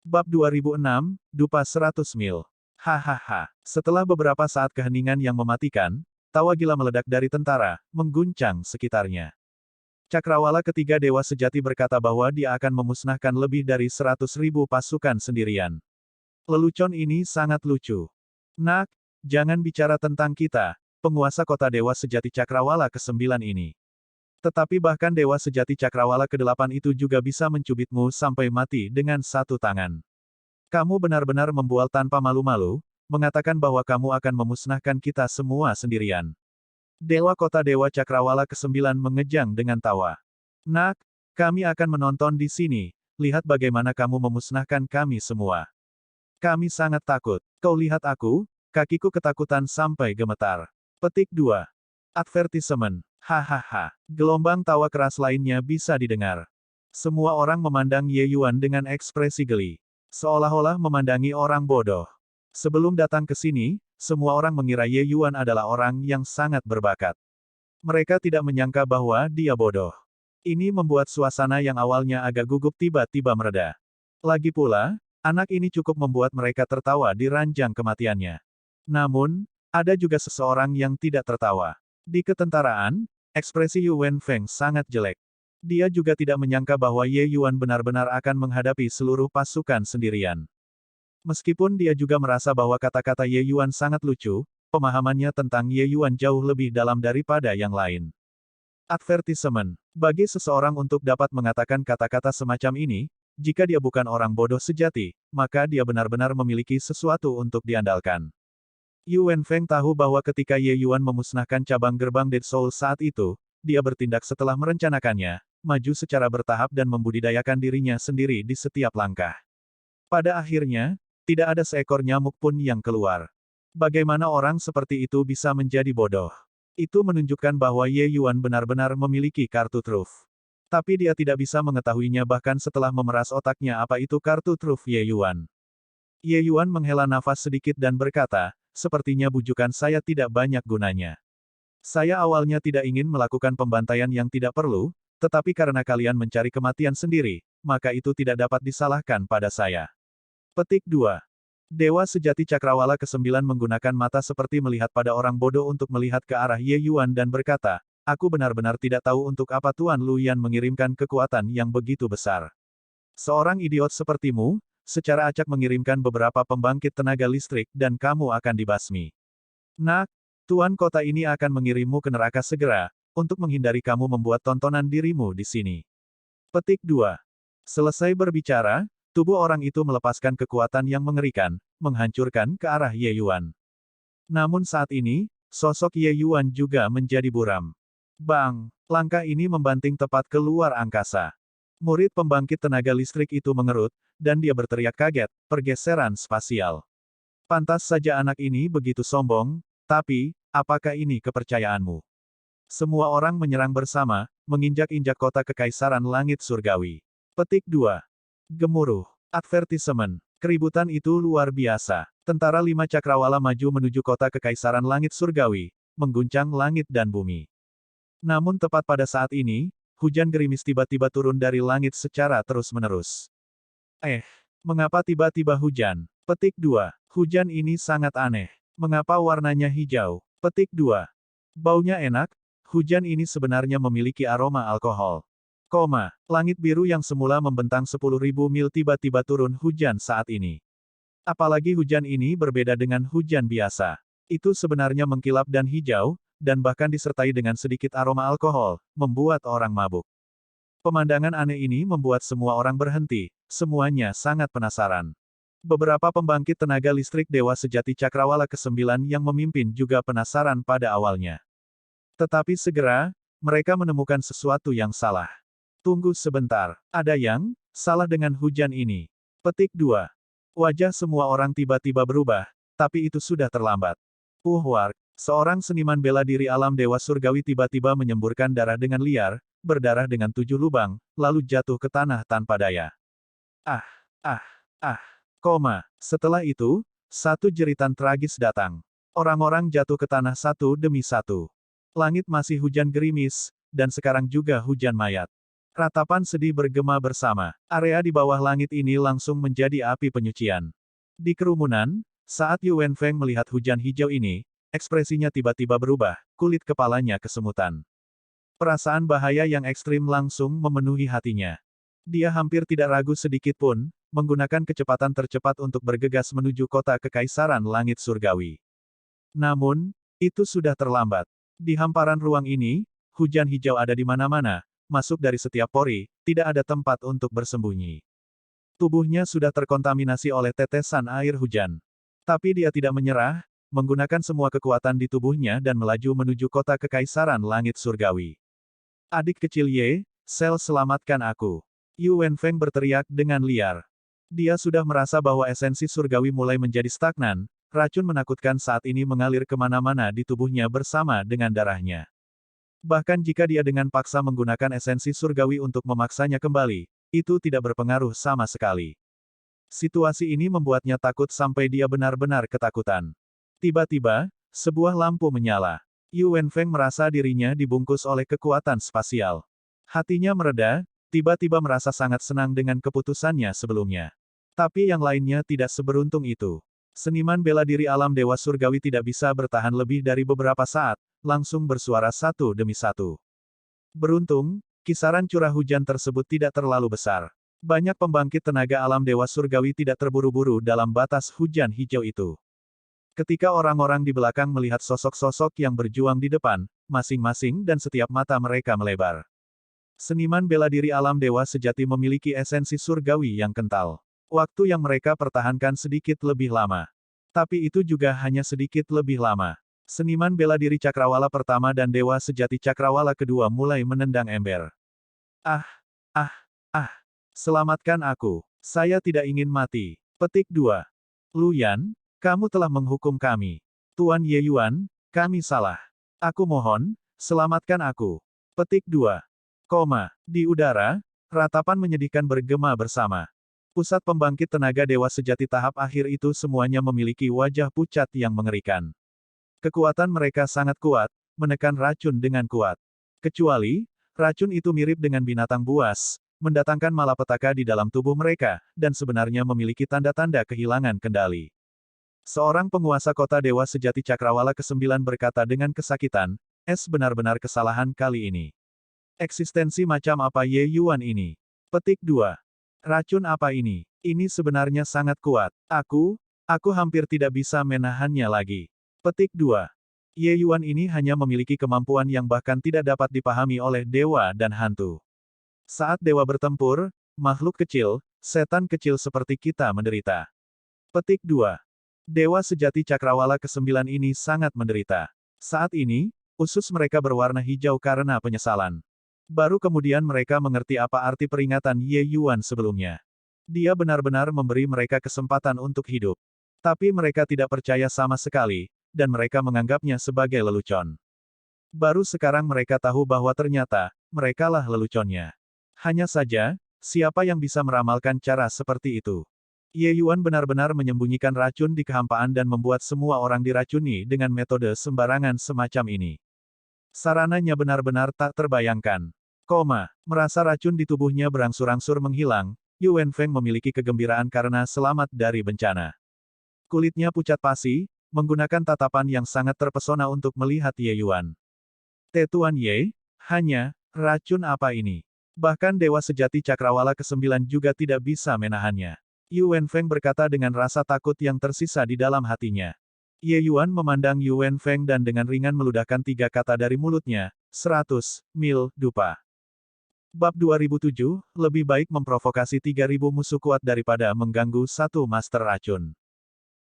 Bab 2006, Dupa 100 Mil. Hahaha. Setelah beberapa saat keheningan yang mematikan, tawa gila meledak dari tentara, mengguncang sekitarnya. Cakrawala ketiga Dewa Sejati berkata bahwa dia akan memusnahkan lebih dari 100.000 pasukan sendirian. Lelucon ini sangat lucu. Nak, jangan bicara tentang kita, penguasa kota Dewa Sejati Cakrawala ke-9 ini. Tetapi bahkan Dewa Sejati Cakrawala ke-8 itu juga bisa mencubitmu sampai mati dengan satu tangan. Kamu benar-benar membual tanpa malu-malu, mengatakan bahwa kamu akan memusnahkan kita semua sendirian. Dewa Kota Dewa Cakrawala ke-9 mengejang dengan tawa. Nak, kami akan menonton di sini, lihat bagaimana kamu memusnahkan kami semua. Kami sangat takut. Kau lihat aku, kakiku ketakutan sampai gemetar. Petik 2. Advertisement. Hahaha. Gelombang tawa keras lainnya bisa didengar. Semua orang memandang Ye Yuan dengan ekspresi geli. Seolah-olah memandangi orang bodoh. Sebelum datang ke sini, semua orang mengira Ye Yuan adalah orang yang sangat berbakat. Mereka tidak menyangka bahwa dia bodoh. Ini membuat suasana yang awalnya agak gugup tiba-tiba mereda. Lagi pula, anak ini cukup membuat mereka tertawa di ranjang kematiannya. Namun, ada juga seseorang yang tidak tertawa. Di ketentaraan, ekspresi Yu Wenfeng sangat jelek. Dia juga tidak menyangka bahwa Ye Yuan benar-benar akan menghadapi seluruh pasukan sendirian. Meskipun dia juga merasa bahwa kata-kata Ye Yuan sangat lucu, pemahamannya tentang Ye Yuan jauh lebih dalam daripada yang lain. Advertisement. Bagi seseorang untuk dapat mengatakan kata-kata semacam ini, jika dia bukan orang bodoh sejati, maka dia benar-benar memiliki sesuatu untuk diandalkan. Yu Wenfeng tahu bahwa ketika Ye Yuan memusnahkan cabang gerbang Dead Soul saat itu, dia bertindak setelah merencanakannya, maju secara bertahap dan membudidayakan dirinya sendiri di setiap langkah. Pada akhirnya, tidak ada seekor nyamuk pun yang keluar. Bagaimana orang seperti itu bisa menjadi bodoh? Itu menunjukkan bahwa Ye Yuan benar-benar memiliki kartu truf. Tapi dia tidak bisa mengetahuinya bahkan setelah memeras otaknya apa itu kartu truf Ye Yuan. Ye Yuan menghela nafas sedikit dan berkata, sepertinya bujukan saya tidak banyak gunanya. Saya awalnya tidak ingin melakukan pembantaian yang tidak perlu, tetapi karena kalian mencari kematian sendiri, maka itu tidak dapat disalahkan pada saya. Petik 2. Dewa Sejati Cakrawala ke-9 menggunakan mata seperti melihat pada orang bodoh untuk melihat ke arah Ye Yuan dan berkata, aku benar-benar tidak tahu untuk apa Tuan Luyan mengirimkan kekuatan yang begitu besar. Seorang idiot sepertimu, secara acak mengirimkan beberapa pembangkit tenaga listrik dan kamu akan dibasmi. Nak, Tuan kota ini akan mengirimmu ke neraka segera, untuk menghindari kamu membuat tontonan dirimu di sini. Petik 2. Selesai berbicara, tubuh orang itu melepaskan kekuatan yang mengerikan, menghancurkan ke arah Ye Yuan. Namun saat ini, sosok Ye Yuan juga menjadi buram. Bang! Langkah ini membanting tepat keluar angkasa. Murid pembangkit tenaga listrik itu mengerut, dan dia berteriak kaget, pergeseran spasial. Pantas saja anak ini begitu sombong, tapi, apakah ini kepercayaanmu? Semua orang menyerang bersama, menginjak-injak kota kekaisaran langit surgawi. Petik 2. Gemuruh. Advertisement. Keributan itu luar biasa. Tentara 5 Cakrawala maju menuju kota kekaisaran langit surgawi, mengguncang langit dan bumi. Namun tepat pada saat ini, hujan gerimis tiba-tiba turun dari langit secara terus-menerus. Mengapa tiba-tiba hujan? Petik 2. Hujan ini sangat aneh. Mengapa warnanya hijau? Petik 2. Baunya enak, hujan ini sebenarnya memiliki aroma alkohol. Langit biru yang semula membentang 10.000 mil tiba-tiba turun hujan saat ini. Apalagi hujan ini berbeda dengan hujan biasa. Itu sebenarnya mengkilap dan hijau, dan bahkan disertai dengan sedikit aroma alkohol, membuat orang mabuk. Pemandangan aneh ini membuat semua orang berhenti, semuanya sangat penasaran. Beberapa pembangkit tenaga listrik Dewa Sejati Cakrawala ke-9 yang memimpin juga penasaran pada awalnya. Tetapi segera, mereka menemukan sesuatu yang salah. Tunggu sebentar, ada yang salah dengan hujan ini. Petik 2. Wajah semua orang tiba-tiba berubah, tapi itu sudah terlambat. Wark, seorang seniman bela diri alam Dewa Surgawi tiba-tiba menyemburkan darah dengan liar, berdarah dengan 7 lubang, lalu jatuh ke tanah tanpa daya. Setelah itu, satu jeritan tragis datang. Orang-orang jatuh ke tanah satu demi satu. Langit masih hujan gerimis, dan sekarang juga hujan mayat. Ratapan sedih bergema bersama. Area di bawah langit ini langsung menjadi api penyucian. Di kerumunan, saat Yu Wenfeng melihat hujan hijau ini, ekspresinya tiba-tiba berubah, kulit kepalanya kesemutan. Perasaan bahaya yang ekstrim langsung memenuhi hatinya. Dia hampir tidak ragu sedikit pun, menggunakan kecepatan tercepat untuk bergegas menuju kota kekaisaran langit surgawi. Namun, itu sudah terlambat. Di hamparan ruang ini, hujan hijau ada di mana-mana, masuk dari setiap pori, tidak ada tempat untuk bersembunyi. Tubuhnya sudah terkontaminasi oleh tetesan air hujan. Tapi dia tidak menyerah, menggunakan semua kekuatan di tubuhnya dan melaju menuju kota kekaisaran langit surgawi. Adik kecil Ye, Sel selamatkan aku. Yu Wenfeng berteriak dengan liar. Dia sudah merasa bahwa esensi surgawi mulai menjadi stagnan, racun menakutkan saat ini mengalir kemana-mana di tubuhnya bersama dengan darahnya. Bahkan jika dia dengan paksa menggunakan esensi surgawi untuk memaksanya kembali, itu tidak berpengaruh sama sekali. Situasi ini membuatnya takut sampai dia benar-benar ketakutan. Tiba-tiba, sebuah lampu menyala. Yu Wenfeng merasa dirinya dibungkus oleh kekuatan spasial. Hatinya mereda, tiba-tiba merasa sangat senang dengan keputusannya sebelumnya. Tapi yang lainnya tidak seberuntung itu. Seniman bela diri alam dewa surgawi tidak bisa bertahan lebih dari beberapa saat, langsung bersuara satu demi satu. Beruntung, kisaran curah hujan tersebut tidak terlalu besar. Banyak pembangkit tenaga alam dewa surgawi tidak terburu-buru dalam batas hujan hijau itu. Ketika orang-orang di belakang melihat sosok-sosok yang berjuang di depan, masing-masing dan setiap mata mereka melebar. Seniman bela diri alam dewa sejati memiliki esensi surgawi yang kental. Waktu yang mereka pertahankan sedikit lebih lama. Tapi itu juga hanya sedikit lebih lama. Seniman bela diri Cakrawala pertama dan Dewa Sejati Cakrawala kedua mulai menendang ember. Ah, ah, ah. Selamatkan aku. Saya tidak ingin mati. Petik 2. Luyan, kamu telah menghukum kami. Tuan Ye Yuan, kami salah. Aku mohon, selamatkan aku. Petik 2. Di udara, ratapan menyedihkan bergema bersama. Pusat pembangkit tenaga Dewa Sejati tahap akhir itu semuanya memiliki wajah pucat yang mengerikan. Kekuatan mereka sangat kuat, menekan racun dengan kuat. Kecuali, racun itu mirip dengan binatang buas, mendatangkan malapetaka di dalam tubuh mereka, dan sebenarnya memiliki tanda-tanda kehilangan kendali. Seorang penguasa kota Dewa Sejati Cakrawala ke-9 berkata dengan kesakitan, benar-benar kesalahan kali ini. Eksistensi macam apa Ye Yuan ini? Petik 2. Racun apa ini? Ini sebenarnya sangat kuat. Aku hampir tidak bisa menahannya lagi. Petik 2. Ye Yuan ini hanya memiliki kemampuan yang bahkan tidak dapat dipahami oleh dewa dan hantu. Saat dewa bertempur, makhluk kecil, setan kecil seperti kita menderita. Petik 2. Dewa Sejati Cakrawala ke-9 ini sangat menderita. Saat ini, usus mereka berwarna hijau karena penyesalan. Baru kemudian mereka mengerti apa arti peringatan Ye Yuan sebelumnya. Dia benar-benar memberi mereka kesempatan untuk hidup. Tapi mereka tidak percaya sama sekali, dan mereka menganggapnya sebagai lelucon. Baru sekarang mereka tahu bahwa ternyata, merekalah leluconnya. Hanya saja, siapa yang bisa meramalkan cara seperti itu? Ye Yuan benar-benar menyembunyikan racun di kehampaan dan membuat semua orang diracuni dengan metode sembarangan semacam ini. Sarananya benar-benar tak terbayangkan. Merasa racun di tubuhnya berangsur-angsur menghilang, Yu Wenfeng memiliki kegembiraan karena selamat dari bencana. Kulitnya pucat pasi, menggunakan tatapan yang sangat terpesona untuk melihat Ye Yuan. Tuan Ye, hanya, racun apa ini? Bahkan Dewa Sejati Cakrawala ke-9 juga tidak bisa menahannya. Yu Wenfeng berkata dengan rasa takut yang tersisa di dalam hatinya. Ye Yuan memandang Yu Wenfeng dan dengan ringan meludahkan 3 kata dari mulutnya, 100 mil dupa. Bab 2007, lebih baik memprovokasi 3.000 musuh kuat daripada mengganggu satu master racun.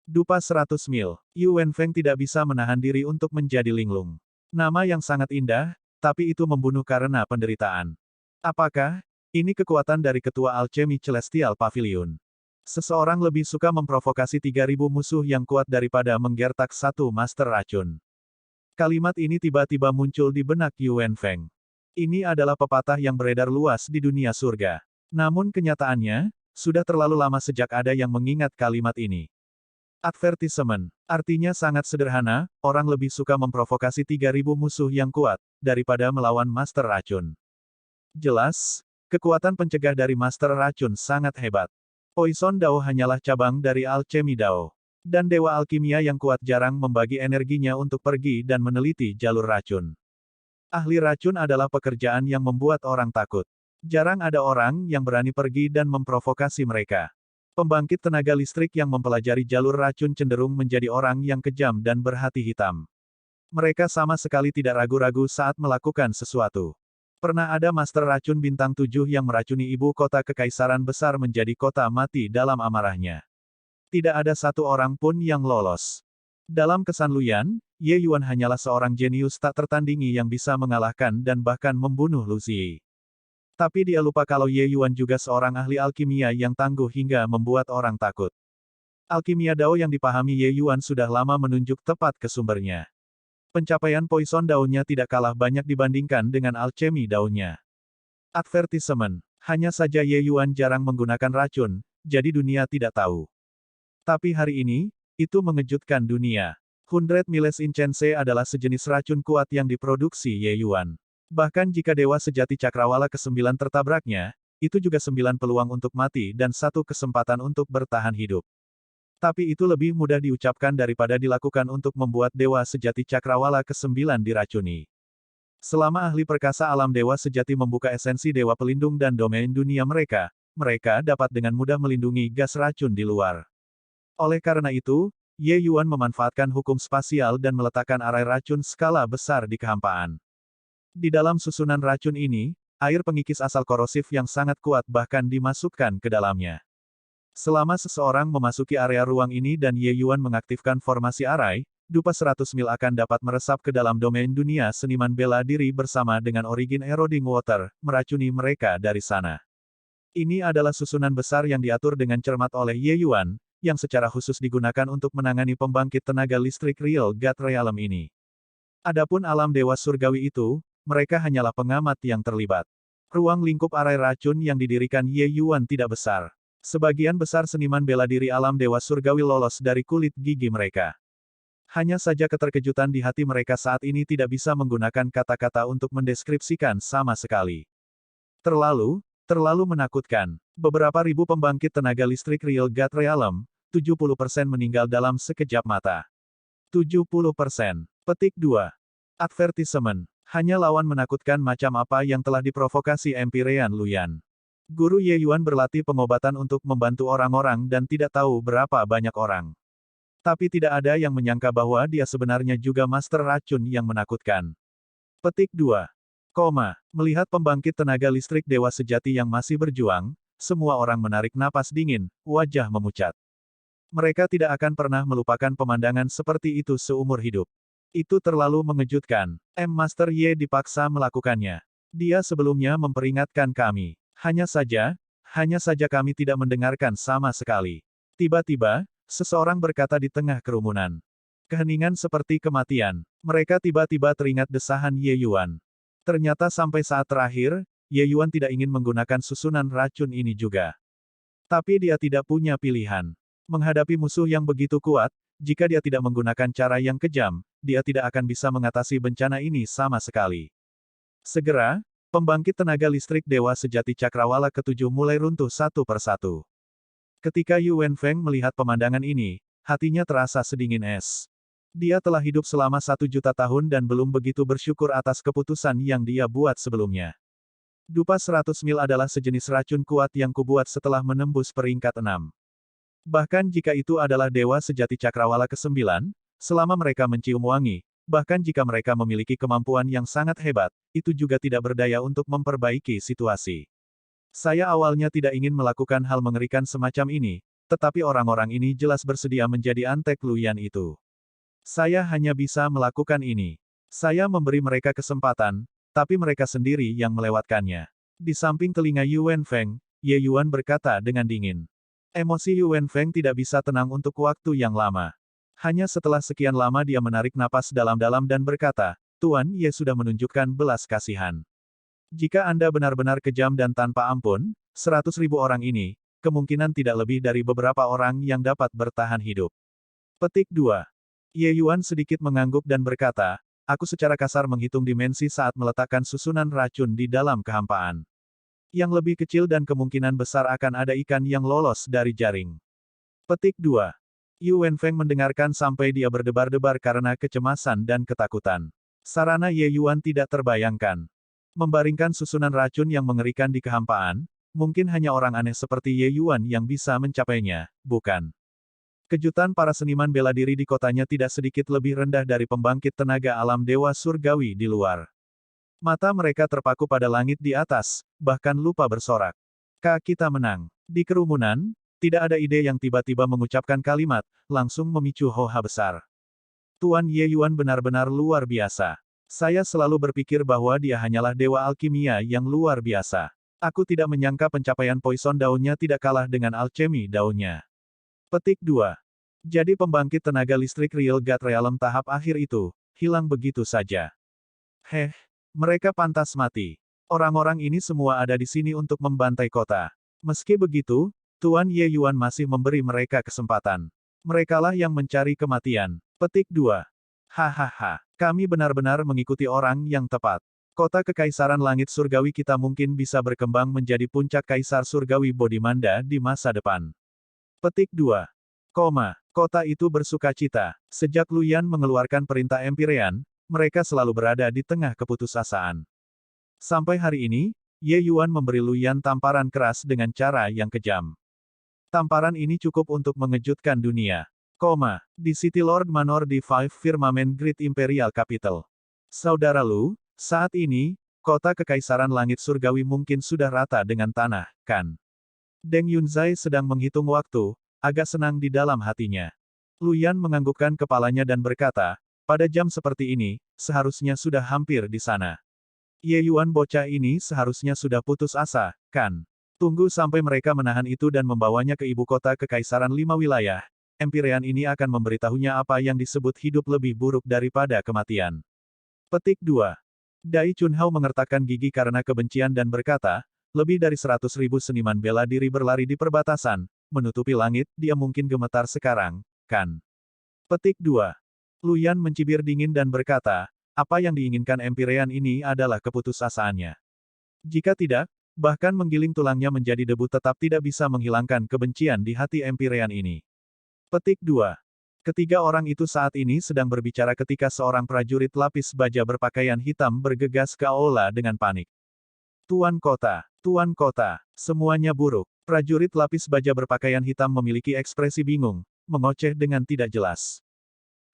Dupa 100 mil. Yu Wenfeng tidak bisa menahan diri untuk menjadi linglung. Nama yang sangat indah, tapi itu membunuh karena penderitaan. Apakah ini kekuatan dari ketua alchemy Celestial Pavilion? Seseorang lebih suka memprovokasi 3.000 musuh yang kuat daripada menggertak satu master racun. Kalimat ini tiba-tiba muncul di benak Yu Wenfeng. Ini adalah pepatah yang beredar luas di dunia surga. Namun kenyataannya, sudah terlalu lama sejak ada yang mengingat kalimat ini. Advertisement. Artinya sangat sederhana, orang lebih suka memprovokasi 3.000 musuh yang kuat, daripada melawan master racun. Jelas, Kekuatan pencegah dari Master Racun sangat hebat. Poison Dao hanyalah cabang dari Alchemy Dao. Dan Dewa Alkimia yang kuat jarang membagi energinya untuk pergi dan meneliti jalur racun. Ahli racun adalah pekerjaan yang membuat orang takut. Jarang ada orang yang berani pergi dan memprovokasi mereka. Pembangkit tenaga listrik yang mempelajari jalur racun cenderung menjadi orang yang kejam dan berhati hitam. Mereka sama sekali tidak ragu-ragu saat melakukan sesuatu. Pernah ada Master Racun Bintang 7 yang meracuni ibu kota Kekaisaran Besar menjadi kota mati dalam amarahnya. Tidak ada satu orang pun yang lolos. Dalam kesan Luyan, Ye Yuan hanyalah seorang jenius tak tertandingi yang bisa mengalahkan dan bahkan membunuh Lu Ziyi. Tapi dia lupa kalau Ye Yuan juga seorang ahli alkimia yang tangguh hingga membuat orang takut. Alkimia Dao yang dipahami Ye Yuan sudah lama menunjuk tepat ke sumbernya. Pencapaian Poison Dao-nya tidak kalah banyak dibandingkan dengan Alchemy Dao-nya. Advertisement. Hanya saja Ye Yuan jarang menggunakan racun, jadi dunia tidak tahu. Tapi hari ini, itu mengejutkan dunia. 100 Miles Incense adalah sejenis racun kuat yang diproduksi Ye Yuan. Bahkan jika Dewa Sejati Cakrawala ke-9 tertabraknya, itu juga 9 peluang untuk mati dan 1 kesempatan untuk bertahan hidup. Tapi itu lebih mudah diucapkan daripada dilakukan untuk membuat Dewa Sejati Cakrawala ke-9 diracuni. Selama ahli perkasa alam Dewa Sejati membuka esensi Dewa Pelindung dan domain dunia mereka, mereka dapat dengan mudah melindungi gas racun di luar. Oleh karena itu, Ye Yuan memanfaatkan hukum spasial dan meletakkan arai racun skala besar di kehampaan. Di dalam susunan racun ini, air pengikis asal korosif yang sangat kuat bahkan dimasukkan ke dalamnya. Selama seseorang memasuki area ruang ini dan Ye Yuan mengaktifkan formasi arai, dupa 100 mil akan dapat meresap ke dalam domain dunia seniman bela diri bersama dengan Origin Eroding Water, meracuni mereka dari sana. Ini adalah susunan besar yang diatur dengan cermat oleh Ye Yuan, yang secara khusus digunakan untuk menangani pembangkit tenaga listrik Real God Realm ini. Adapun alam dewa surgawi itu, mereka hanyalah pengamat yang terlibat. Ruang lingkup arai racun yang didirikan Ye Yuan tidak besar. Sebagian besar seniman bela diri alam dewa surgawi lolos dari kulit gigi mereka. Hanya saja keterkejutan di hati mereka saat ini tidak bisa menggunakan kata-kata untuk mendeskripsikan sama sekali. Terlalu menakutkan. Beberapa ribu pembangkit tenaga listrik Real God Realm, 70% meninggal dalam sekejap mata. 70%. Petik 2. Advertisement. Hanya lawan menakutkan macam apa yang telah diprovokasi Empyrean Luyan. Guru Ye Yuan berlatih pengobatan untuk membantu orang-orang dan tidak tahu berapa banyak orang. Tapi tidak ada yang menyangka bahwa dia sebenarnya juga master racun yang menakutkan. Petik 2. Melihat pembangkit tenaga listrik dewa sejati yang masih berjuang, semua orang menarik napas dingin, wajah memucat. Mereka tidak akan pernah melupakan pemandangan seperti itu seumur hidup. Itu terlalu mengejutkan. Master Ye dipaksa melakukannya. Dia sebelumnya memperingatkan kami. Hanya saja kami tidak mendengarkan sama sekali. Tiba-tiba, seseorang berkata di tengah kerumunan. Keheningan seperti kematian. Mereka tiba-tiba teringat desahan Ye Yuan. Ternyata sampai saat terakhir, Ye Yuan tidak ingin menggunakan susunan racun ini juga. Tapi dia tidak punya pilihan. Menghadapi musuh yang begitu kuat, jika dia tidak menggunakan cara yang kejam, dia tidak akan bisa mengatasi bencana ini sama sekali. Segera, pembangkit tenaga listrik Dewa Sejati Cakrawala ke-7 mulai runtuh satu persatu. Ketika Yu Wenfeng melihat pemandangan ini, hatinya terasa sedingin es. Dia telah hidup selama 1.000.000 tahun dan belum begitu bersyukur atas keputusan yang dia buat sebelumnya. Dupa 100 mil adalah sejenis racun kuat yang kubuat setelah menembus peringkat 6. Bahkan jika itu adalah Dewa Sejati Cakrawala ke-9, selama mereka mencium wangi, bahkan jika mereka memiliki kemampuan yang sangat hebat, itu juga tidak berdaya untuk memperbaiki situasi. Saya awalnya tidak ingin melakukan hal mengerikan semacam ini, tetapi orang-orang ini jelas bersedia menjadi antek Luyan itu. Saya hanya bisa melakukan ini. Saya memberi mereka kesempatan, tapi mereka sendiri yang melewatkannya. Di samping telinga Yu Wenfeng, Ye Yuan berkata dengan dingin. Emosi Yu Wenfeng tidak bisa tenang untuk waktu yang lama. Hanya setelah sekian lama dia menarik napas dalam-dalam dan berkata, Tuan Ye sudah menunjukkan belas kasihan. Jika Anda benar-benar kejam dan tanpa ampun, 100.000 orang ini, kemungkinan tidak lebih dari beberapa orang yang dapat bertahan hidup. Petik 2. Ye Yuan sedikit mengangguk dan berkata, aku secara kasar menghitung dimensi saat meletakkan susunan racun di dalam kehampaan. Yang lebih kecil dan kemungkinan besar akan ada ikan yang lolos dari jaring. Petik 2. Yu Wenfeng mendengarkan sampai dia berdebar-debar karena kecemasan dan ketakutan. Sarana Ye Yuan tidak terbayangkan. Membaringkan susunan racun yang mengerikan di kehampaan, mungkin hanya orang aneh seperti Ye Yuan yang bisa mencapainya, bukan? Kejutan para seniman bela diri di kotanya tidak sedikit lebih rendah dari pembangkit tenaga alam dewa surgawi di luar. Mata mereka terpaku pada langit di atas, bahkan lupa bersorak. Kita menang. Di kerumunan, tidak ada ide yang tiba-tiba mengucapkan kalimat, langsung memicu hoha besar. Tuan Ye Yuan benar-benar luar biasa. Saya selalu berpikir bahwa dia hanyalah dewa alkimia yang luar biasa. Aku tidak menyangka pencapaian poison daunnya tidak kalah dengan alchemy daunnya. Petik 2. Jadi pembangkit tenaga listrik Real God Realm tahap akhir itu, hilang begitu saja. Mereka pantas mati. Orang-orang ini semua ada di sini untuk membantai kota. Meski begitu, Tuan Ye Yuan masih memberi mereka kesempatan. Merekalah yang mencari kematian. Petik 2. Hahaha, kami benar-benar mengikuti orang yang tepat. Kota Kekaisaran Langit Surgawi kita mungkin bisa berkembang menjadi puncak Kaisar Surgawi Bodhimanda di masa depan. Petik 2. Kota itu bersukacita. Sejak Luyan mengeluarkan perintah Empyrean, mereka selalu berada di tengah keputusasaan. Sampai hari ini, Ye Yuan memberi Luyan tamparan keras dengan cara yang kejam. Tamparan ini cukup untuk mengejutkan dunia. Di City Lord Manor di Five Firmament Great Imperial Capital. Saudara Lu, saat ini, kota Kekaisaran Langit Surgawi mungkin sudah rata dengan tanah, kan? Deng Yunzai sedang menghitung waktu, agak senang di dalam hatinya. Luyan menganggukkan kepalanya dan berkata, pada jam seperti ini, seharusnya sudah hampir di sana. Ye Yuan bocah ini seharusnya sudah putus asa, kan? Tunggu sampai mereka menahan itu dan membawanya ke ibu kota Kekaisaran 5 wilayah. Empyrean ini akan memberitahunya apa yang disebut hidup lebih buruk daripada kematian. Petik 2. Dai Chunhao mengertakkan gigi karena kebencian dan berkata, lebih dari 100.000 seniman bela diri berlari di perbatasan, menutupi langit, dia mungkin gemetar sekarang, kan? Petik 2. Luyan mencibir dingin dan berkata, apa yang diinginkan Empyrean ini adalah keputusasaannya. Jika tidak, bahkan menggiling tulangnya menjadi debu tetap tidak bisa menghilangkan kebencian di hati Empyrean ini. Petik 2. Ketiga orang itu saat ini sedang berbicara ketika seorang prajurit lapis baja berpakaian hitam bergegas ke aula dengan panik. Tuan kota, semuanya buruk. Prajurit lapis baja berpakaian hitam memiliki ekspresi bingung, mengoceh dengan tidak jelas.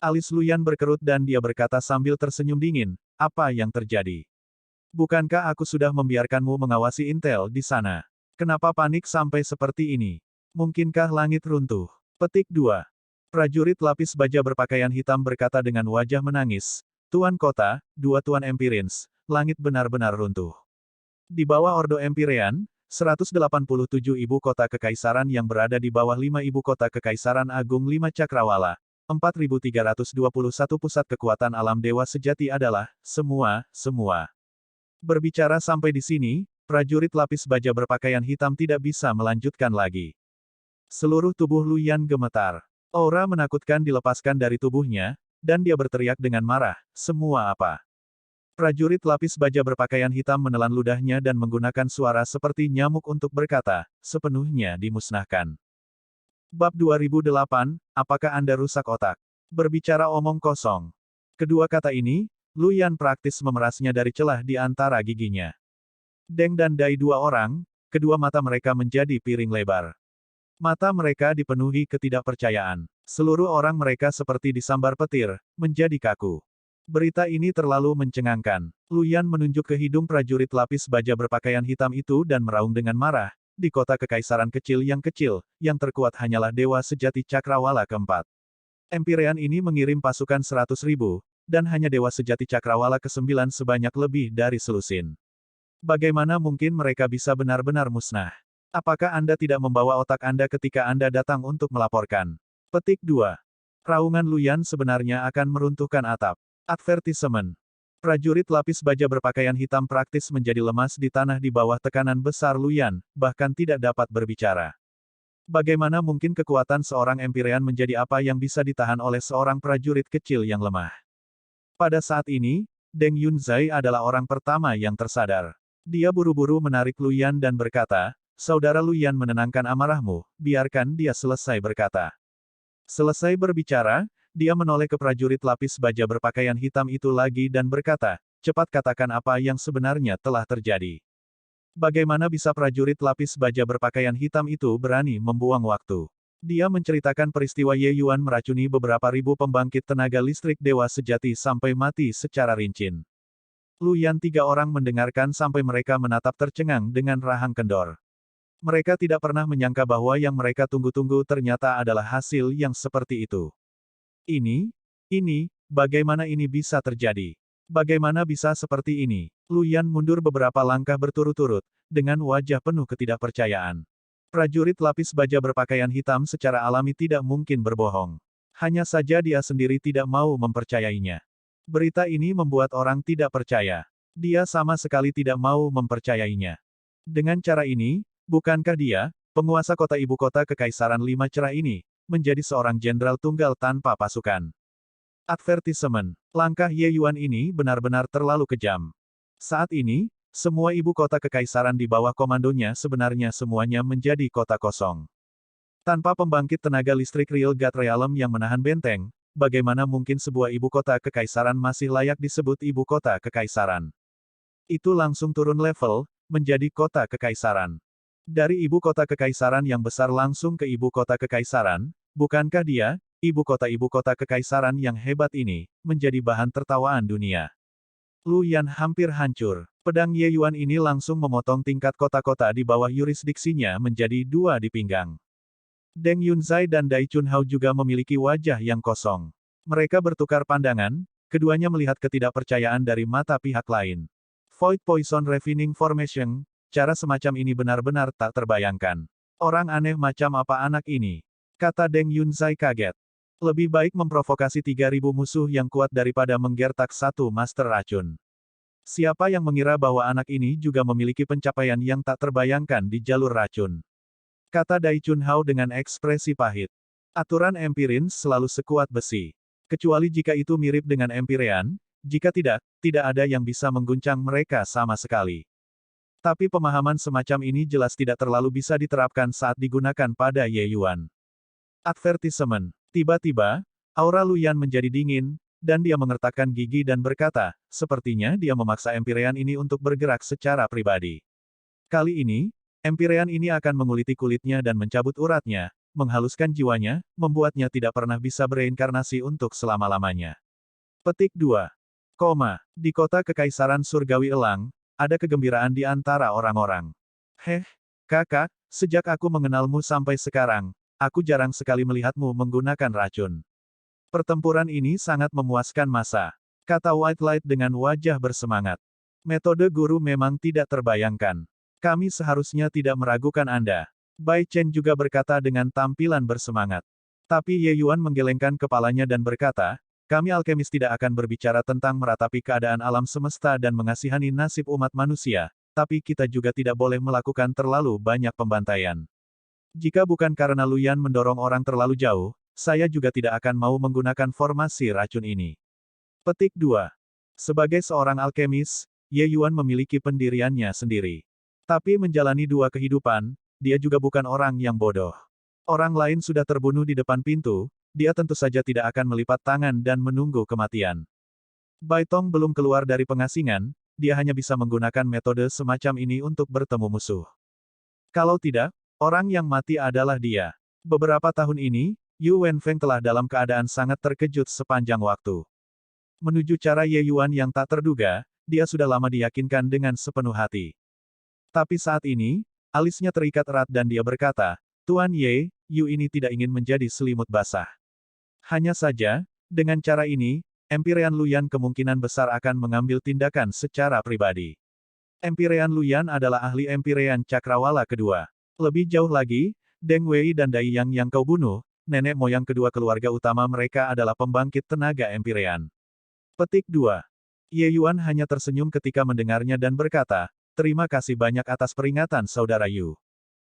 Alis Luyan berkerut dan dia berkata sambil tersenyum dingin, apa yang terjadi? Bukankah aku sudah membiarkanmu mengawasi intel di sana? Kenapa panik sampai seperti ini? Mungkinkah langit runtuh? Petik 2. Prajurit lapis baja berpakaian hitam berkata dengan wajah menangis, Tuan kota, dua Tuan Empyreans, langit benar-benar runtuh. Di bawah Ordo Empyrean, 187 ibu kota kekaisaran yang berada di bawah 5 ibu kota kekaisaran agung 5 cakrawala, 4.321 pusat kekuatan alam dewa sejati adalah, semua. Berbicara sampai di sini, prajurit lapis baja berpakaian hitam tidak bisa melanjutkan lagi. Seluruh tubuh Luyan gemetar. Aura menakutkan dilepaskan dari tubuhnya, dan dia berteriak dengan marah, semua apa? Prajurit lapis baja berpakaian hitam menelan ludahnya dan menggunakan suara seperti nyamuk untuk berkata, sepenuhnya dimusnahkan. Bab 2008, apakah Anda rusak otak? Berbicara omong kosong. Kedua kata ini, Luyan praktis memerasnya dari celah di antara giginya. Deng dan Dai dua orang, kedua mata mereka menjadi piring lebar. Mata mereka dipenuhi ketidakpercayaan. Seluruh orang mereka seperti disambar petir, menjadi kaku. Berita ini terlalu mencengangkan. Luyan menunjuk ke hidung prajurit lapis baja berpakaian hitam itu dan meraung dengan marah. Di kota kekaisaran kecil, yang terkuat hanyalah dewa sejati cakrawala keempat. Empyrean ini mengirim pasukan 100.000, dan hanya dewa sejati cakrawala ke-9 sebanyak lebih dari selusin. Bagaimana mungkin mereka bisa benar-benar musnah? Apakah Anda tidak membawa otak Anda ketika Anda datang untuk melaporkan? Petik 2. Raungan Luyan sebenarnya akan meruntuhkan atap. Advertisement. Prajurit lapis baja berpakaian hitam praktis menjadi lemas di tanah di bawah tekanan besar Luyan, bahkan tidak dapat berbicara. Bagaimana mungkin kekuatan seorang Empyrean menjadi apa yang bisa ditahan oleh seorang prajurit kecil yang lemah? Pada saat ini, Deng Yunzai adalah orang pertama yang tersadar. Dia buru-buru menarik Luyan dan berkata, "Saudara Luyan menenangkan amarahmu, biarkan dia selesai berkata." Selesai berbicara, dia menoleh ke prajurit lapis baja berpakaian hitam itu lagi dan berkata, "Cepat katakan apa yang sebenarnya telah terjadi. Bagaimana bisa prajurit lapis baja berpakaian hitam itu berani membuang waktu?" Dia menceritakan peristiwa Ye Yuan meracuni beberapa ribu pembangkit tenaga listrik dewa sejati sampai mati secara rincin. Luyan 3 orang mendengarkan sampai mereka menatap tercengang dengan rahang kendor. Mereka tidak pernah menyangka bahwa yang mereka tunggu-tunggu ternyata adalah hasil yang seperti itu. Ini, bagaimana ini bisa terjadi? Bagaimana bisa seperti ini? Luyan mundur beberapa langkah berturut-turut, dengan wajah penuh ketidakpercayaan. Prajurit lapis baja berpakaian hitam secara alami tidak mungkin berbohong. Hanya saja dia sendiri tidak mau mempercayainya. Berita ini membuat orang tidak percaya. Dia sama sekali tidak mau mempercayainya. Dengan cara ini, bukankah dia, penguasa kota ibu kota kekaisaran 5 cerah ini, menjadi seorang jenderal tunggal tanpa pasukan? Advertisement. Langkah Ye Yuan ini benar-benar terlalu kejam. Saat ini, semua ibu kota kekaisaran di bawah komandonya sebenarnya semuanya menjadi kota kosong. Tanpa pembangkit tenaga listrik Real God Realm yang menahan benteng, bagaimana mungkin sebuah ibu kota kekaisaran masih layak disebut ibu kota kekaisaran? Itu langsung turun level, menjadi kota kekaisaran. Dari ibu kota kekaisaran yang besar langsung ke ibu kota kekaisaran, bukankah dia, ibu kota kekaisaran yang hebat ini, menjadi bahan tertawaan dunia? Luyan hampir hancur. Pedang Ye Yuan ini langsung memotong tingkat kota-kota di bawah yurisdiksinya menjadi 2 di pinggang. Deng Yunzai dan Dai Chunhao juga memiliki wajah yang kosong. Mereka bertukar pandangan, keduanya melihat ketidakpercayaan dari mata pihak lain. Void Poison Refining Formation, cara semacam ini benar-benar tak terbayangkan. Orang aneh macam apa anak ini? Kata Deng Yunzai kaget. Lebih baik memprovokasi 3.000 musuh yang kuat daripada menggertak satu master racun. Siapa yang mengira bahwa anak ini juga memiliki pencapaian yang tak terbayangkan di jalur racun? Kata Dai Chunhao dengan ekspresi pahit. Aturan Empirins selalu sekuat besi. Kecuali jika itu mirip dengan Empirean, jika tidak, tidak ada yang bisa mengguncang mereka sama sekali. Tapi pemahaman semacam ini jelas tidak terlalu bisa diterapkan saat digunakan pada Ye Yuan. Advertisement. Tiba-tiba, aura Luyan menjadi dingin, dan dia mengertakkan gigi dan berkata, sepertinya dia memaksa Empirean ini untuk bergerak secara pribadi. Kali ini, Empirean ini akan menguliti kulitnya dan mencabut uratnya, menghaluskan jiwanya, membuatnya tidak pernah bisa bereinkarnasi untuk selama-lamanya. Petik 2. Di kota Kekaisaran Surgawi Elang, ada kegembiraan di antara orang-orang. Heh, kakak, sejak aku mengenalmu sampai sekarang, aku jarang sekali melihatmu menggunakan racun. Pertempuran ini sangat memuaskan masa, kata White Light dengan wajah bersemangat. Metode guru memang tidak terbayangkan. Kami seharusnya tidak meragukan Anda. Bai Chen juga berkata dengan tampilan bersemangat. Tapi Ye Yuan menggelengkan kepalanya dan berkata, kami alkemis tidak akan berbicara tentang meratapi keadaan alam semesta dan mengasihani nasib umat manusia, tapi kita juga tidak boleh melakukan terlalu banyak pembantaian. Jika bukan karena Luyan mendorong orang terlalu jauh, saya juga tidak akan mau menggunakan formasi racun ini. Petik 2. Sebagai seorang alkemis, Ye Yuan memiliki pendiriannya sendiri. Tapi menjalani 2 kehidupan, dia juga bukan orang yang bodoh. Orang lain sudah terbunuh di depan pintu, dia tentu saja tidak akan melipat tangan dan menunggu kematian. Bai Tong belum keluar dari pengasingan, dia hanya bisa menggunakan metode semacam ini untuk bertemu musuh. Kalau tidak, orang yang mati adalah dia. Beberapa tahun ini, Yu Wenfeng telah dalam keadaan sangat terkejut sepanjang waktu. Menuju cara Ye Yuan yang tak terduga, dia sudah lama diyakinkan dengan sepenuh hati. Tapi saat ini, alisnya terikat erat dan dia berkata, Tuan Ye, Yu ini tidak ingin menjadi selimut basah. Hanya saja, dengan cara ini, Empirean Luyan kemungkinan besar akan mengambil tindakan secara pribadi. Empirean Luyan adalah ahli Empirean Cakrawala kedua. Lebih jauh lagi, Deng Wei dan Dai Yang kau bunuh, nenek moyang kedua keluarga utama mereka adalah pembangkit tenaga Empirean. Petik 2. Ye Yuan hanya tersenyum ketika mendengarnya dan berkata, terima kasih banyak atas peringatan saudara Yu.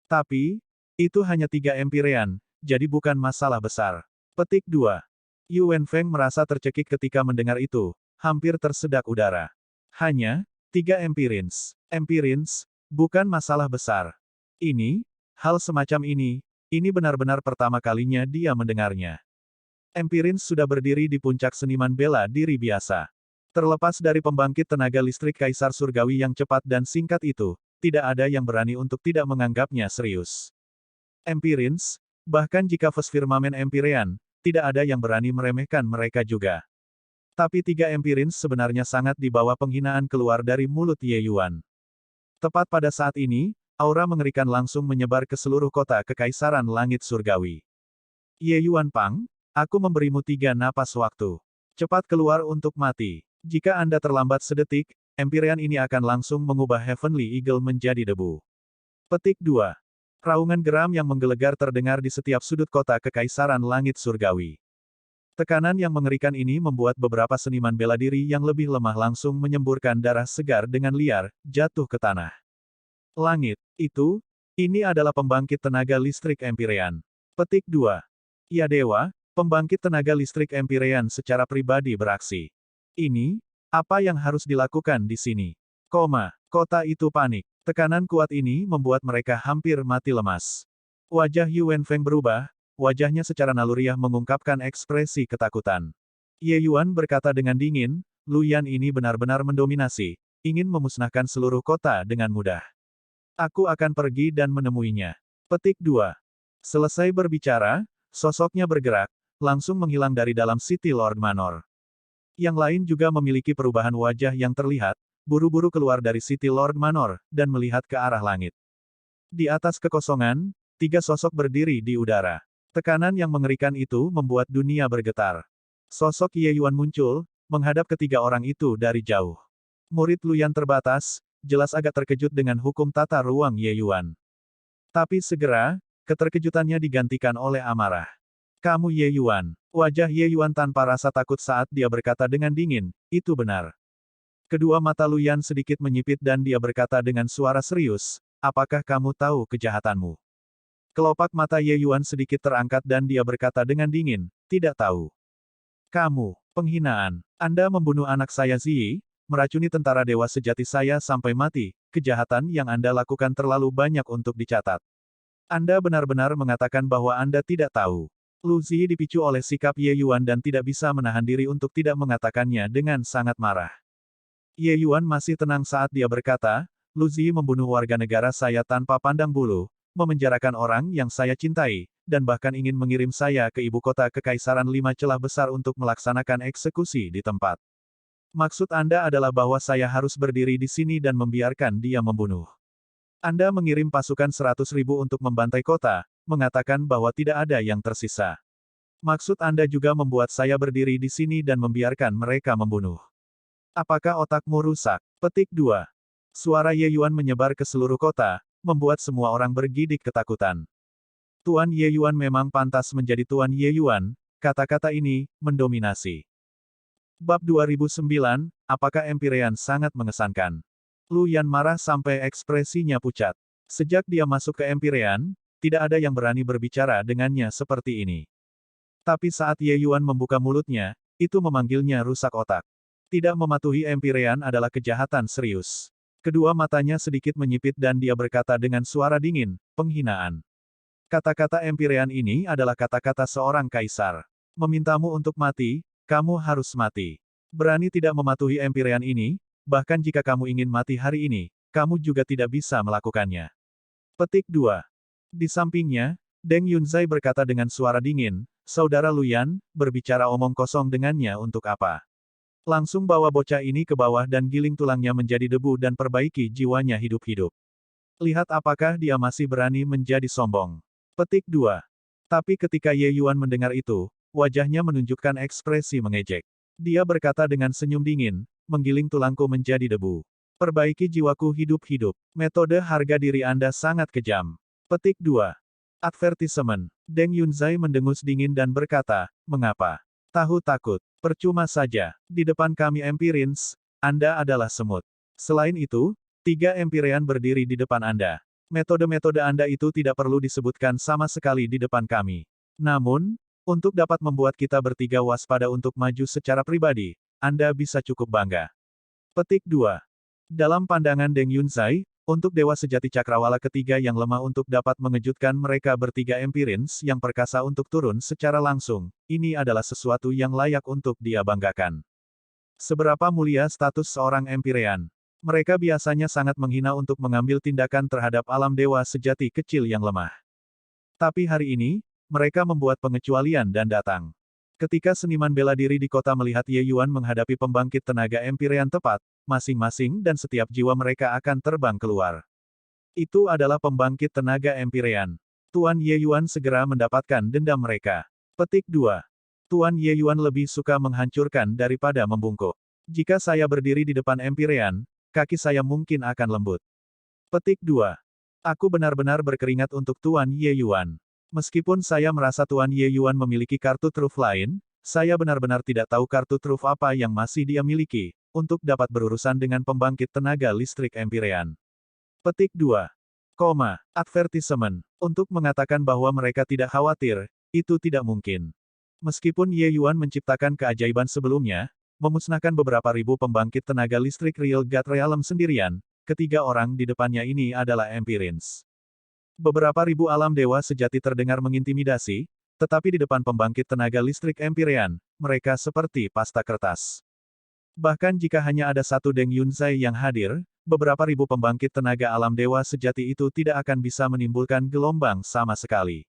Tapi, itu hanya 3 Empirean, jadi bukan masalah besar. Petik 2. Yu Wenfeng merasa tercekik ketika mendengar itu, hampir tersedak udara. Hanya, 3 Empirins. Empirins, bukan masalah besar. Hal semacam ini benar-benar pertama kalinya dia mendengarnya. Empirins sudah berdiri di puncak seniman bela diri biasa. Terlepas dari pembangkit tenaga listrik Kaisar Surgawi yang cepat dan singkat itu, tidak ada yang berani untuk tidak menganggapnya serius. Empirins, bahkan jika First Firmament Empyrean, tidak ada yang berani meremehkan mereka juga. Tapi 3 Empirins sebenarnya sangat di bawah penghinaan keluar dari mulut Ye Yuan. Tepat pada saat ini, aura mengerikan langsung menyebar ke seluruh kota Kekaisaran Langit Surgawi. Ye Yuan Pang, aku memberimu 3 napas waktu. Cepat keluar untuk mati. Jika Anda terlambat sedetik, Empyrean ini akan langsung mengubah Heavenly Eagle menjadi debu. Petik 2. Raungan geram yang menggelegar terdengar di setiap sudut kota Kekaisaran Langit Surgawi. Tekanan yang mengerikan ini membuat beberapa seniman bela diri yang lebih lemah langsung menyemburkan darah segar dengan liar, jatuh ke tanah. Langit, ini adalah pembangkit tenaga listrik Empyrean. Petik 2. Ya dewa, pembangkit tenaga listrik Empyrean secara pribadi beraksi. Apa yang harus dilakukan di sini? Kota itu panik. Tekanan kuat ini membuat mereka hampir mati lemas. Wajah Yu Wenfeng berubah, wajahnya secara naluriah mengungkapkan ekspresi ketakutan. Ye Yuan berkata dengan dingin, Luyan ini benar-benar mendominasi, ingin memusnahkan seluruh kota dengan mudah. Aku akan pergi dan menemuinya. Petik 2. Selesai berbicara, sosoknya bergerak, langsung menghilang dari dalam City Lord Manor. Yang lain juga memiliki perubahan wajah yang terlihat, buru-buru keluar dari City Lord Manor, dan melihat ke arah langit. Di atas kekosongan, 3 sosok berdiri di udara. Tekanan yang mengerikan itu membuat dunia bergetar. Sosok Ye Yuan muncul, menghadap ketiga orang itu dari jauh. Murid Luyan terbatas, jelas agak terkejut dengan hukum tata ruang Ye Yuan. Tapi segera, keterkejutannya digantikan oleh amarah. Kamu Ye Yuan. Wajah Ye Yuan tanpa rasa takut saat dia berkata dengan dingin, itu benar. Kedua mata Luyan sedikit menyipit dan dia berkata dengan suara serius, apakah kamu tahu kejahatanmu? Kelopak mata Ye Yuan sedikit terangkat dan dia berkata dengan dingin, tidak tahu. Kamu, penghinaan. Anda membunuh anak saya Ziyi, meracuni tentara dewa sejati saya sampai mati, kejahatan yang Anda lakukan terlalu banyak untuk dicatat. Anda benar-benar mengatakan bahwa Anda tidak tahu. Lu Ziyi dipicu oleh sikap Ye Yuan dan tidak bisa menahan diri untuk tidak mengatakannya dengan sangat marah. Ye Yuan masih tenang saat dia berkata, Lu Ziyi membunuh warga negara saya tanpa pandang bulu, memenjarakan orang yang saya cintai, dan bahkan ingin mengirim saya ke ibu kota Kekaisaran 5 celah besar untuk melaksanakan eksekusi di tempat. Maksud Anda adalah bahwa saya harus berdiri di sini dan membiarkan dia membunuh. Anda mengirim pasukan 100.000 untuk membantai kota, mengatakan bahwa tidak ada yang tersisa. Maksud Anda juga membuat saya berdiri di sini dan membiarkan mereka membunuh. Apakah otakmu rusak? Petik 2. Suara Ye Yuan menyebar ke seluruh kota, membuat semua orang bergidik ketakutan. Tuan Ye Yuan memang pantas menjadi Tuan Ye Yuan, kata-kata ini mendominasi. Bab 2009, apakah Empyrean sangat mengesankan? Luyan marah sampai ekspresinya pucat. Sejak dia masuk ke Empyrean, tidak ada yang berani berbicara dengannya seperti ini. Tapi saat Ye Yuan membuka mulutnya, itu memanggilnya rusak otak. Tidak mematuhi Empyrean adalah kejahatan serius. Kedua matanya sedikit menyipit dan dia berkata dengan suara dingin, penghinaan. Kata-kata Empyrean ini adalah kata-kata seorang kaisar. Memintamu untuk mati, kamu harus mati. Berani tidak mematuhi Empyrean ini, bahkan jika kamu ingin mati hari ini, kamu juga tidak bisa melakukannya. Petik 2. Di sampingnya, Deng Yunzai berkata dengan suara dingin, Saudara Luyan, berbicara omong kosong dengannya untuk apa? Langsung bawa bocah ini ke bawah dan giling tulangnya menjadi debu dan perbaiki jiwanya hidup-hidup. Lihat apakah dia masih berani menjadi sombong. Petik 2. Tapi ketika Ye Yuan mendengar itu, wajahnya menunjukkan ekspresi mengejek. Dia berkata dengan senyum dingin, menggiling tulangku menjadi debu. Perbaiki jiwaku hidup-hidup. Metode harga diri Anda sangat kejam. Petik 2. Advertisement. Deng Yunzai mendengus dingin dan berkata, mengapa? Tahu takut. Percuma saja. Di depan kami Empirins, Anda adalah semut. Selain itu, 3 Empyrean berdiri di depan Anda. Metode-metode Anda itu tidak perlu disebutkan sama sekali di depan kami. Namun, untuk dapat membuat kita bertiga waspada untuk maju secara pribadi, Anda bisa cukup bangga. Petik 2. Dalam pandangan Deng Yunzai, untuk Dewa Sejati Cakrawala ketiga yang lemah untuk dapat mengejutkan mereka bertiga Empirins yang perkasa untuk turun secara langsung, ini adalah sesuatu yang layak untuk dia banggakan. Seberapa mulia status seorang Empirean? Mereka biasanya sangat menghina untuk mengambil tindakan terhadap alam dewa sejati kecil yang lemah. Tapi hari ini, mereka membuat pengecualian dan datang. Ketika seniman bela diri di kota melihat Ye Yuan menghadapi pembangkit tenaga Empirean tepat, masing-masing dan setiap jiwa mereka akan terbang keluar. Itu adalah pembangkit tenaga Empirean. Tuan Ye Yuan segera mendapatkan dendam mereka. Petik 2. Tuan Ye Yuan lebih suka menghancurkan daripada membungkuk. Jika saya berdiri di depan Empirean, kaki saya mungkin akan lembut. Petik 2. Aku benar-benar berkeringat untuk Tuan Ye Yuan. Meskipun saya merasa Tuan Ye Yuan memiliki kartu truf lain, saya benar-benar tidak tahu kartu truf apa yang masih dia miliki, untuk dapat berurusan dengan pembangkit tenaga listrik Empirean. Petik 2. Advertisement. Untuk mengatakan bahwa mereka tidak khawatir, itu tidak mungkin. Meskipun Ye Yuan menciptakan keajaiban sebelumnya, memusnahkan beberapa ribu pembangkit tenaga listrik Real God Realm sendirian, ketiga orang di depannya ini adalah Empirins. Beberapa ribu alam dewa sejati terdengar mengintimidasi, tetapi di depan pembangkit tenaga listrik Empirean, mereka seperti pasta kertas. Bahkan jika hanya ada satu Deng Yunzai yang hadir, beberapa ribu pembangkit tenaga alam dewa sejati itu tidak akan bisa menimbulkan gelombang sama sekali.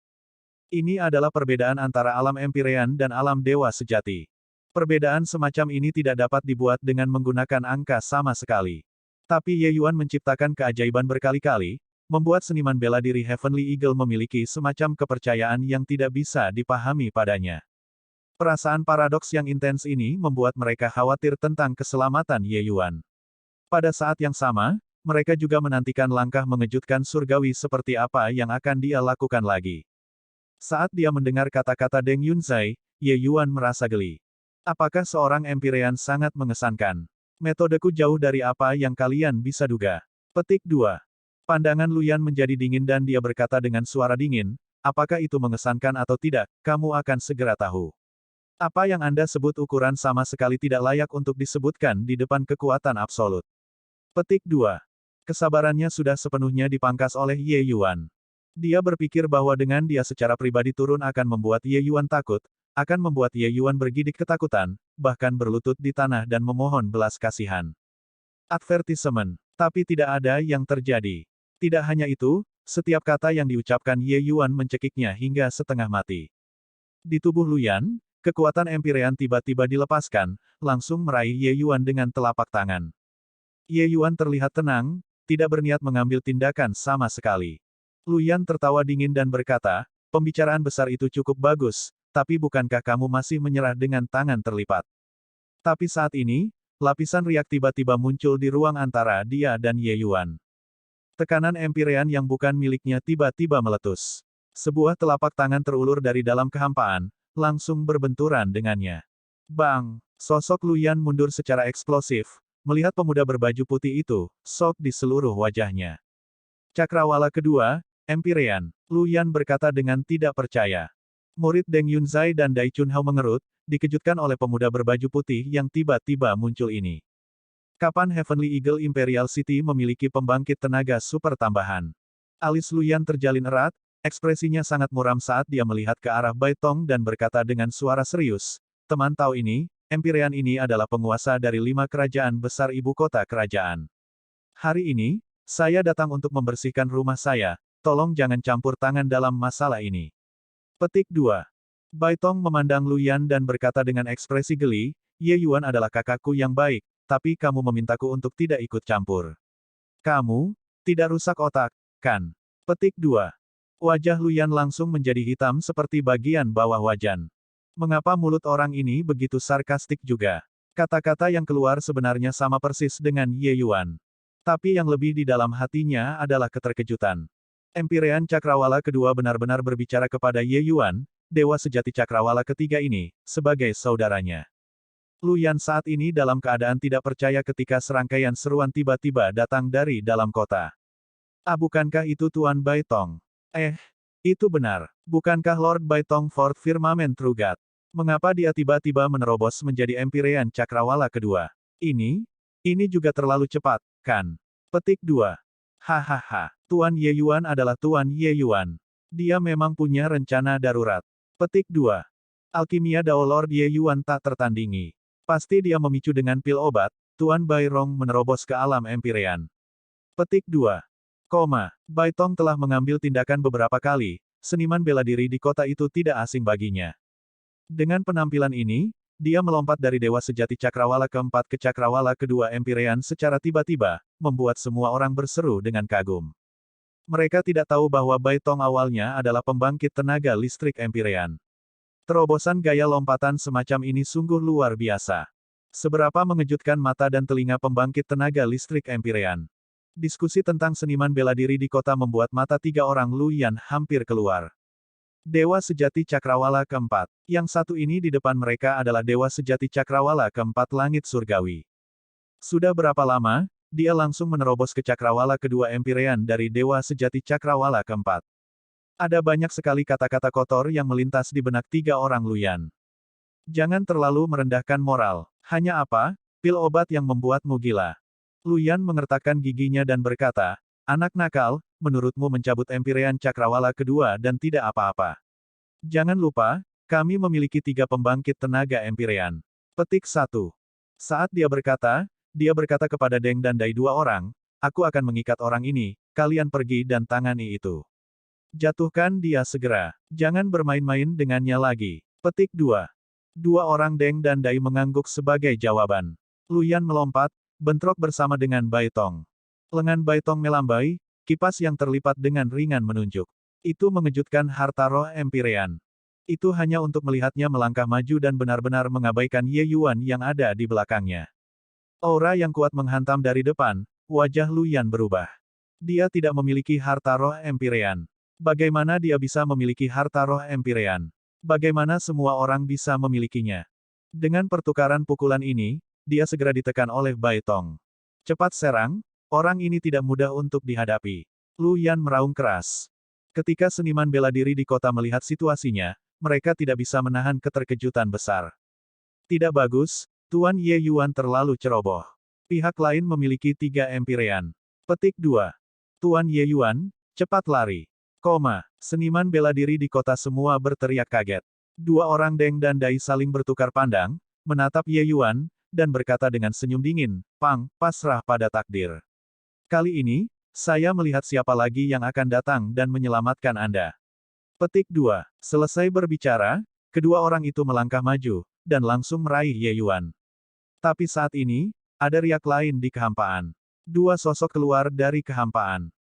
Ini adalah perbedaan antara alam Empirean dan alam dewa sejati. Perbedaan semacam ini tidak dapat dibuat dengan menggunakan angka sama sekali. Tapi Ye Yuan menciptakan keajaiban berkali-kali, membuat seniman bela diri Heavenly Eagle memiliki semacam kepercayaan yang tidak bisa dipahami padanya. Perasaan paradoks yang intens ini membuat mereka khawatir tentang keselamatan Ye Yuan. Pada saat yang sama, mereka juga menantikan langkah mengejutkan surgawi seperti apa yang akan dia lakukan lagi. Saat dia mendengar kata-kata Deng Yunzai, Ye Yuan merasa geli. Apakah seorang Empirean sangat mengesankan? Metodeku jauh dari apa yang kalian bisa duga. Petik 2. Pandangan Luyan menjadi dingin dan dia berkata dengan suara dingin, apakah itu mengesankan atau tidak, kamu akan segera tahu. Apa yang Anda sebut ukuran sama sekali tidak layak untuk disebutkan di depan kekuatan absolut. Petik 2. Kesabarannya sudah sepenuhnya dipangkas oleh Ye Yuan. Dia berpikir bahwa dengan dia secara pribadi turun akan membuat Ye Yuan takut, akan membuat Ye Yuan bergidik ketakutan, bahkan berlutut di tanah dan memohon belas kasihan. Advertisement. Tapi tidak ada yang terjadi. Tidak hanya itu, setiap kata yang diucapkan Ye Yuan mencekiknya hingga setengah mati. Di tubuh Luyan, kekuatan Empirean tiba-tiba dilepaskan, langsung meraih Ye Yuan dengan telapak tangan. Ye Yuan terlihat tenang, tidak berniat mengambil tindakan sama sekali. Luyan tertawa dingin dan berkata, pembicaraan besar itu cukup bagus, tapi bukankah kamu masih menyerah dengan tangan terlipat? Tapi saat ini, lapisan riak tiba-tiba muncul di ruang antara dia dan Ye Yuan. Tekanan Empirean yang bukan miliknya tiba-tiba meletus. Sebuah telapak tangan terulur dari dalam kehampaan, langsung berbenturan dengannya. Bang! Sosok Luyan mundur secara eksplosif, melihat pemuda berbaju putih itu, shock di seluruh wajahnya. Cakrawala kedua, Empirean, Luyan berkata dengan tidak percaya. Murid Deng Yunzai dan Dai Chunhao mengerut, dikejutkan oleh pemuda berbaju putih yang tiba-tiba muncul ini. Kapan Heavenly Eagle Imperial City memiliki pembangkit tenaga super tambahan? Alis Luyan terjalin erat, ekspresinya sangat muram saat dia melihat ke arah Bai Tong dan berkata dengan suara serius, teman tahu ini, Empirean ini adalah penguasa dari 5 kerajaan besar ibu kota kerajaan. Hari ini, saya datang untuk membersihkan rumah saya, tolong jangan campur tangan dalam masalah ini. Petik 2. Bai Tong memandang Luyan dan berkata dengan ekspresi geli, Ye Yuan adalah kakakku yang baik, tapi kamu memintaku untuk tidak ikut campur. Kamu, tidak rusak otak, kan? Petik 2. Wajah Luyan langsung menjadi hitam seperti bagian bawah wajan. Mengapa mulut orang ini begitu sarkastik juga? Kata-kata yang keluar sebenarnya sama persis dengan Ye Yuan. Tapi yang lebih di dalam hatinya adalah keterkejutan. Empirean Cakrawala kedua benar-benar berbicara kepada Ye Yuan, dewa sejati Cakrawala ketiga ini, sebagai saudaranya. Luyan saat ini dalam keadaan tidak percaya ketika serangkaian seruan tiba-tiba datang dari dalam kota. Bukankah itu Tuan Bai Tong? Itu benar. Bukankah Lord Bai Tong Fort Firmament True God? Mengapa dia tiba-tiba menerobos menjadi Empirean Cakrawala kedua? Ini juga terlalu cepat. kan? Petik 2. Hahaha, Tuan Ye Yuan adalah Tuan Ye Yuan. Dia memang punya rencana darurat. Petik 2. Alkimia Dao Lord Ye Yuan tak tertandingi. Pasti dia memicu dengan pil obat, Tuan Bai Rong menerobos ke alam Empyrean. Petik 2. Bai Tong telah mengambil tindakan beberapa kali, seniman bela diri di kota itu tidak asing baginya. Dengan penampilan ini, dia melompat dari Dewa Sejati Cakrawala keempat ke Cakrawala kedua Empyrean secara tiba-tiba, membuat semua orang berseru dengan kagum. Mereka tidak tahu bahwa Bai Tong awalnya adalah pembangkit tenaga listrik Empyrean. Terobosan gaya lompatan semacam ini sungguh luar biasa. Seberapa mengejutkan mata dan telinga pembangkit tenaga listrik Empyrean. Diskusi tentang seniman bela diri di kota membuat mata tiga orang Lu Yan hampir keluar. Dewa Sejati Cakrawala keempat. Yang satu ini di depan mereka adalah Dewa Sejati Cakrawala keempat langit surgawi. Sudah berapa lama, dia langsung menerobos ke Cakrawala kedua Empyrean dari Dewa Sejati Cakrawala keempat. Ada banyak sekali kata-kata kotor yang melintas di benak tiga orang Lu Yan. Jangan terlalu merendahkan moral. Hanya apa? Pil obat yang membuatmu gila. Lu Yan mengertakkan giginya dan berkata, anak nakal, menurutmu mencabut Empyrean Cakrawala kedua dan tidak apa-apa. Jangan lupa, kami memiliki 3 pembangkit tenaga Empyrean. Petik 1. Saat dia berkata kepada Deng dan Dai 2 orang, aku akan mengikat orang ini, kalian pergi dan tangani itu. Jatuhkan dia segera. Jangan bermain-main dengannya lagi. Petik 2. 2 orang Deng dan Dai mengangguk sebagai jawaban. Lu Yan melompat, bentrok bersama dengan Bai Tong. Lengan Bai Tong melambai, kipas yang terlipat dengan ringan menunjuk. Itu mengejutkan harta roh Empyrean. Itu hanya untuk melihatnya melangkah maju dan benar-benar mengabaikan Ye Yuan yang ada di belakangnya. Aura yang kuat menghantam dari depan, wajah Lu Yan berubah. Dia tidak memiliki harta roh Empyrean. Bagaimana dia bisa memiliki harta roh Empyrean? Bagaimana semua orang bisa memilikinya? Dengan pertukaran pukulan ini, dia segera ditekan oleh Bai Tong. Cepat serang, orang ini tidak mudah untuk dihadapi. Lu Yan meraung keras. Ketika seniman bela diri di kota melihat situasinya, mereka tidak bisa menahan keterkejutan besar. Tidak bagus, Tuan Ye Yuan terlalu ceroboh. Pihak lain memiliki 3 Empyrean. Petik 2. Tuan Ye Yuan, cepat lari. Seniman bela diri di kota semua berteriak kaget. 2 orang Deng dan Dai saling bertukar pandang, menatap Ye Yuan, dan berkata dengan senyum dingin, Pang, pasrah pada takdir. Kali ini, saya melihat siapa lagi yang akan datang dan menyelamatkan Anda. Petik 2. Selesai berbicara, kedua orang itu melangkah maju, dan langsung meraih Ye Yuan. Tapi saat ini, ada riak lain di kehampaan. 2 sosok keluar dari kehampaan.